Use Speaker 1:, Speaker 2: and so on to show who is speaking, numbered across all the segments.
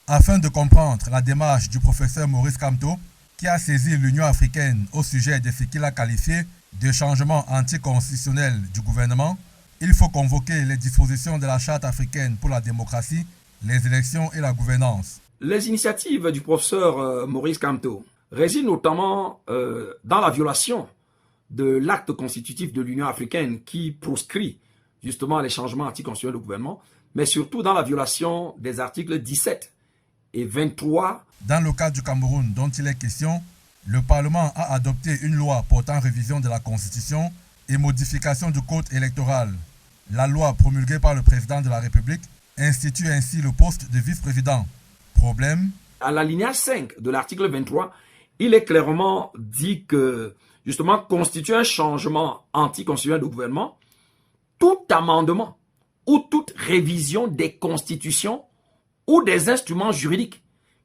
Speaker 1: Afin de comprendre la démarche du professeur Maurice Kamto, qui a saisi l'Union africaine au sujet de ce qu'il a qualifié de changement anticonstitutionnel du gouvernement, il faut convoquer les dispositions de la Charte africaine pour la démocratie, les élections et la gouvernance.
Speaker 2: Les initiatives du professeur Maurice Kamto résident notamment dans la violation de l'acte constitutif de l'Union africaine qui proscrit justement les changements anticonstitutionnels du gouvernement, mais surtout dans la violation des articles 17 et 23.
Speaker 1: Dans le cas du Cameroun dont il est question, le Parlement a adopté une loi portant révision de la Constitution et modification du code électoral. La loi promulguée par le président de la République institue ainsi le poste de vice-président. Problème?
Speaker 2: À l'alinéa 5 de l'article 23, il est clairement dit que, justement, constitue un changement anticonstitutionnel du gouvernement, tout amendement ou toute révision des constitutions ou des instruments juridiques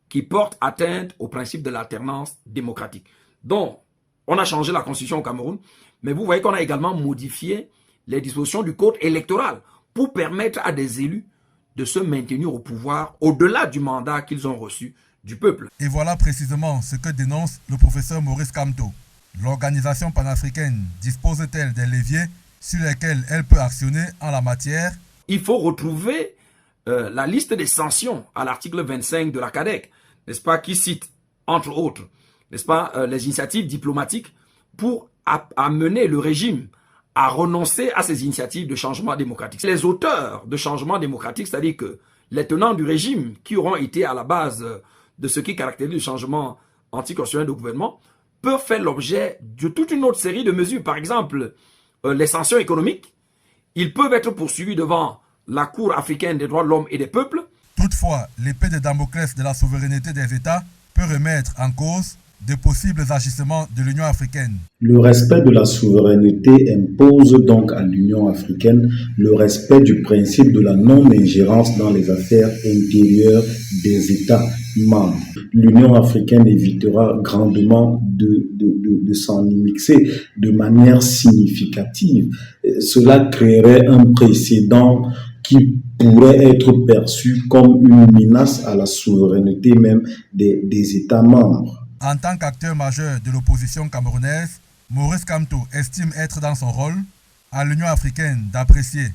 Speaker 2: qui portent atteinte au principe de l'alternance démocratique. Donc, on a changé la constitution au Cameroun, mais vous voyez qu'on a également modifié les dispositions du code électoral pour permettre à des élus de se maintenir au pouvoir au-delà du mandat qu'ils ont reçu du peuple.
Speaker 1: Et voilà précisément ce que dénonce le professeur Maurice Kamto. L'organisation panafricaine dispose-t-elle des leviers sur lesquels elle peut actionner en la matière?
Speaker 2: Il faut retrouver la liste des sanctions à l'article 25 de la CADEC, n'est-ce pas, qui cite, entre autres, n'est-ce pas, les initiatives diplomatiques pour amener le régime à renoncer à ces initiatives de changement démocratique. Les auteurs de changement démocratique, c'est-à-dire que les tenants du régime qui auront été à la base de ce qui caractérise le changement anticonstitutionnel du gouvernement, peuvent faire l'objet de toute une autre série de mesures. Par exemple, les sanctions économiques, ils peuvent être poursuivis devant la Cour africaine des droits de l'homme et des peuples.
Speaker 1: Toutefois, l'épée de Damoclès de la souveraineté des États peut remettre en cause de possibles agissements de l'Union africaine.
Speaker 3: Le respect de la souveraineté impose donc à l'Union africaine le respect du principe de la non-ingérence dans les affaires intérieures des États membres. L'Union africaine évitera grandement de s'en immixer de manière significative. Cela créerait un précédent qui pourrait être perçu comme une menace à la souveraineté même des États membres.
Speaker 1: En tant qu'acteur majeur de l'opposition camerounaise, Maurice Kamto estime être dans son rôle à l'Union africaine d'apprécier